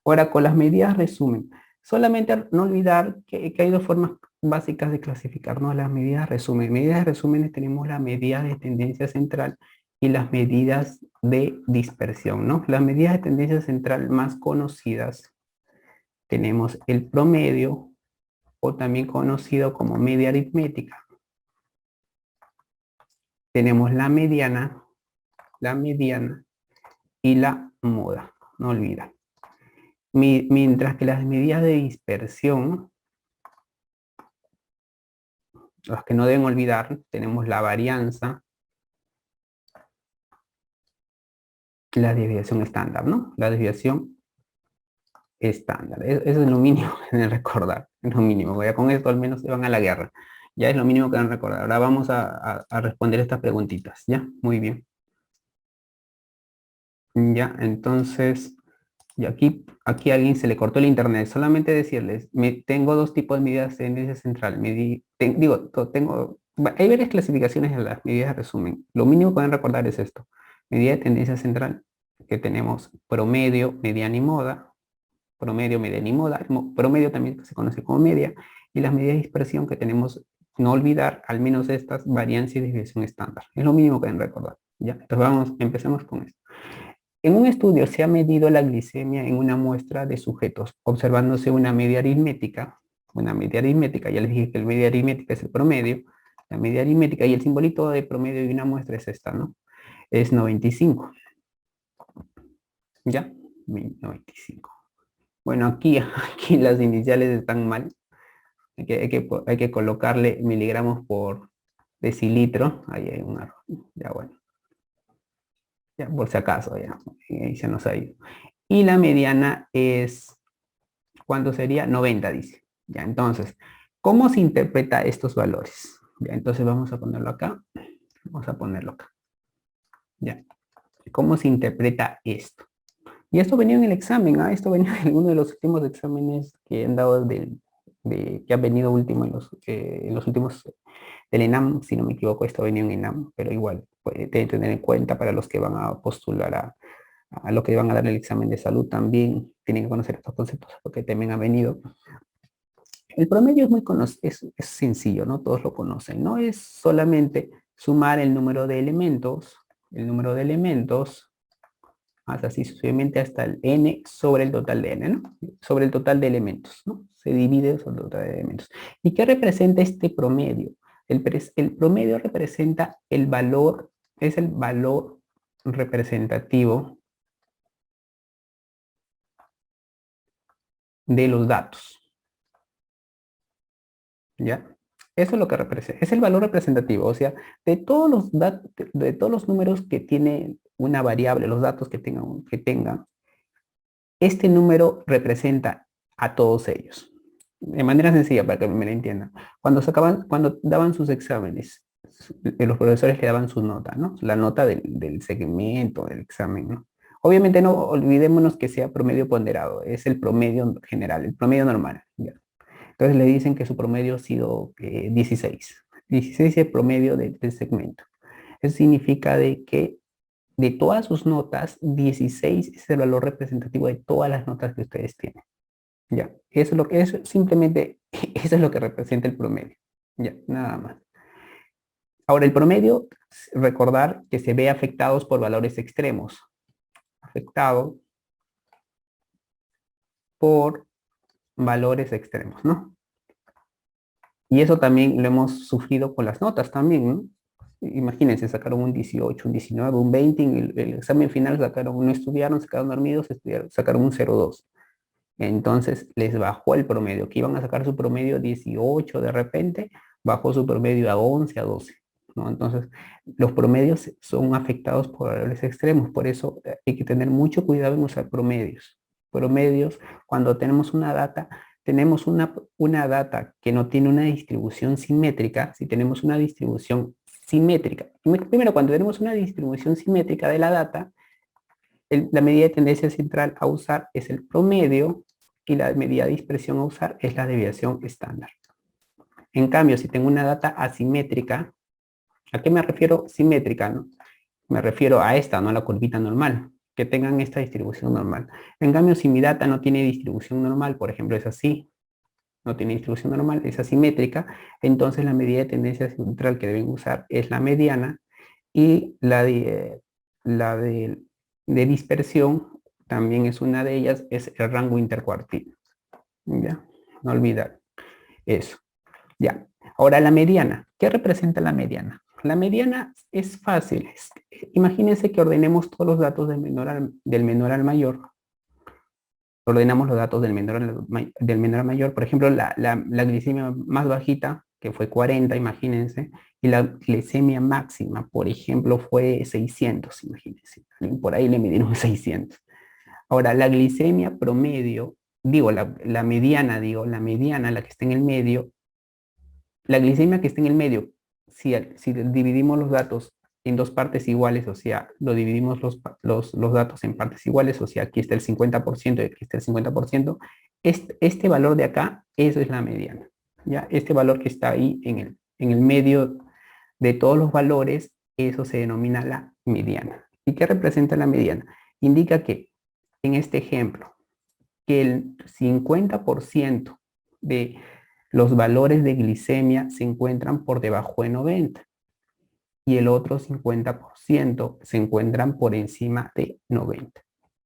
Ahora, con las medidas resumen. Solamente no olvidar que hay dos formas básicas de clasificarnos las medidas resumen. Medidas de resúmenes tenemos las medidas de tendencia central y las medidas de dispersión, ¿no? Las medidas de tendencia central más conocidas tenemos el promedio, o también conocido como media aritmética. Tenemos la mediana y la moda, no olvida. Mientras que las medidas de dispersión, las que no deben olvidar, tenemos la varianza, la desviación estándar, ¿no? La desviación estándar. Eso es lo mínimo que deben recordar, es lo mínimo. Ya con esto al menos se van a la guerra. Ya es lo mínimo que deben recordar. Ahora vamos a responder estas preguntitas, ¿ya? Muy bien. Ya, entonces, y aquí a alguien se le cortó el internet. Solamente decirles, tengo dos tipos de medidas de tendencia central. Hay varias clasificaciones de las medidas de resumen. Lo mínimo que pueden recordar es esto. Medida de tendencia central, que tenemos promedio, mediana y moda. Promedio, mediana y moda. Promedio también se conoce como media. Y las medidas de dispersión que tenemos, no olvidar, al menos estas, varianza y desviación estándar. Es lo mínimo que deben recordar. ¿Ya? Entonces empecemos con esto. En un estudio se ha medido la glicemia en una muestra de sujetos, observándose una media aritmética, ya les dije que el media aritmética es el promedio, la media aritmética y el simbolito de promedio de una muestra es esta, ¿no? Es 95, ¿ya? 95. Bueno, aquí las iniciales están mal, hay que colocarle miligramos por decilitro, ahí hay un error, ya bueno, ya por si acaso, ya, ahí se nos ha ido. Y la mediana es, ¿cuánto sería? 90, dice. Ya, entonces, ¿cómo se interpreta estos valores? Ya, entonces vamos a ponerlo acá. Vamos a ponerlo acá. Ya. ¿Cómo se interpreta esto? Y esto venía en el examen, ¿ah? Esto venía en uno de los últimos exámenes que han dado que ha venido último en los últimos del ENAM, si no me equivoco, esto venía en ENAM, pero igual, puede tener en cuenta para los que van a postular a lo que van a dar el examen de salud también, tienen que conocer estos conceptos, porque también ha venido. El promedio es es sencillo, ¿no? Todos lo conocen, ¿no? Es solamente sumar el número de elementos, hasta así sucesivamente hasta el n sobre el total de n, ¿no? Sobre el total de elementos, ¿no? Se divide sobre el total de elementos. ¿Y qué representa este promedio? El promedio representa el valor, es el valor representativo de los datos. ¿Ya? Eso es lo que representa, es el valor representativo, o sea, de todos los números que tiene una variable, los datos que tenga, este número representa a todos ellos. De manera sencilla, para que me lo entiendan. Cuando daban sus exámenes, los profesores le daban su nota, ¿no? La nota del segmento, del examen, ¿no? Obviamente no olvidémonos que sea promedio ponderado, es el promedio general, el promedio normal, ¿ya? Entonces le dicen que su promedio ha sido 16. 16 es el promedio del segmento. Eso significa de que de todas sus notas, 16 es el valor representativo de todas las notas que ustedes tienen. Ya, eso es lo que es, simplemente eso es lo que representa el promedio. Ya, nada más. Ahora, el promedio, recordar que se ve afectados por valores extremos. Afectado por valores extremos, ¿no? Y eso también lo hemos sufrido con las notas también, ¿no? Imagínense, sacaron un 18, un 19, un 20, en el examen final no estudiaron, se quedaron dormidos, sacaron un 0,2. Entonces les bajó el promedio, que iban a sacar su promedio 18 de repente, bajó su promedio a 11, a 12, ¿no? Entonces los promedios son afectados por valores extremos, por eso hay que tener mucho cuidado en usar promedios. Promedios, cuando tenemos una data que no tiene una distribución simétrica, si tenemos una distribución simétrica, primero cuando tenemos una distribución simétrica de la data, la medida de tendencia central a usar es el promedio y la medida de dispersión a usar es la desviación estándar. En cambio, si tengo una data asimétrica, ¿a qué me refiero simétrica? ¿No? Me refiero a esta, no a la curvita normal. que tengan esta distribución normal. En cambio, si mi data no tiene distribución normal, por ejemplo, es así, no tiene distribución normal, es asimétrica, entonces la medida de tendencia central que deben usar es la mediana y la de dispersión también es una de ellas, es el rango intercuartil. ¿Ya? No olvidar eso. Ya. Ahora la mediana. ¿Qué representa la mediana? La mediana es fácil. Imagínense que ordenemos todos los datos del menor al mayor. Ordenamos los datos del menor al mayor. Por ejemplo, la glicemia más bajita, que fue 40, imagínense, y la glicemia máxima, por ejemplo, fue 600, imagínense. Por ahí le midieron 600. Ahora, la glicemia promedio, digo, la mediana, la que está en el medio, la glicemia que está en el medio, si dividimos los datos en dos partes iguales, o sea, lo dividimos los datos en partes iguales, o sea, aquí está el 50% y aquí está el 50%, este valor de acá, eso es la mediana. ¿Ya? Este valor que está ahí en el medio de todos los valores, eso se denomina la mediana. ¿Y qué representa la mediana? Indica que, en este ejemplo, que el 50% de los valores de glicemia se encuentran por debajo de 90 y el otro 50% se encuentran por encima de 90.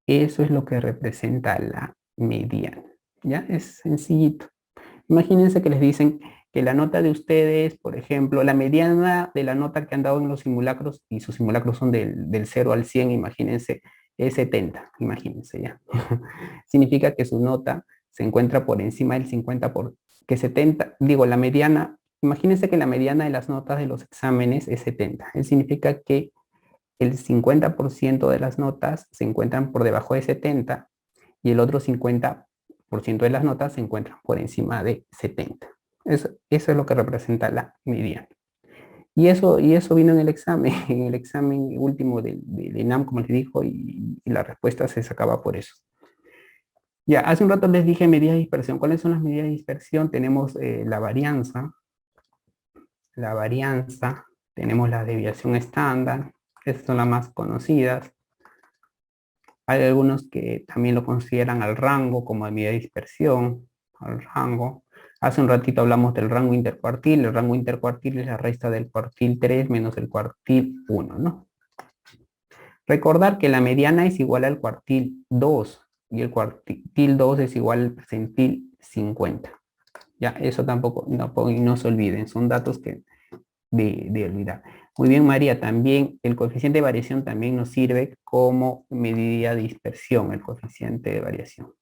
Eso es lo que representa la mediana. ¿Ya? Es sencillito. Imagínense que les dicen que la nota de ustedes, por ejemplo, la mediana de la nota que han dado en los simulacros, y sus simulacros son del 0 al 100, imagínense, es 70, imagínense ya. Significa que su nota se encuentra por encima del 50, que 70, digo, la mediana, imagínense que la mediana de las notas de los exámenes es 70. Eso significa que el 50% de las notas se encuentran por debajo de 70 y el otro 50% de las notas se encuentran por encima de 70. Eso es lo que representa la mediana. Y eso vino en el examen, en el examen último del ENAM, como les dijo, y la respuesta se sacaba por eso. Ya, hace un rato les dije medidas de dispersión. ¿Cuáles son las medidas de dispersión? Tenemos la varianza, tenemos la desviación estándar, estas son las más conocidas. Hay algunos que también lo consideran al rango como medida de dispersión, al rango. Hace un ratito hablamos del rango intercuartil. El rango intercuartil es la resta del cuartil 3 menos el cuartil 1, ¿no? Recordar que la mediana es igual al cuartil 2 y el cuartil 2 es igual al percentil 50. Ya, eso tampoco, no se olviden, son datos que de olvidar. Muy bien, María, también el coeficiente de variación también nos sirve como medida de dispersión, el coeficiente de variación.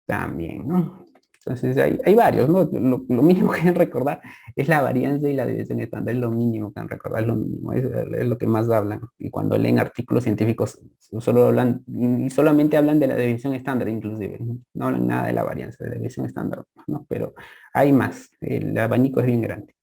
También, ¿no? Entonces hay varios, ¿no? Lo mínimo que deben recordar es la varianza y la desviación estándar, es lo mínimo que deben recordar, es lo mínimo, es lo que más hablan. Y cuando leen artículos científicos, solo hablan, y solamente hablan de la desviación estándar, inclusive, no hablan nada de la varianza, de la desviación estándar, ¿no? Pero hay más, el abanico es bien grande.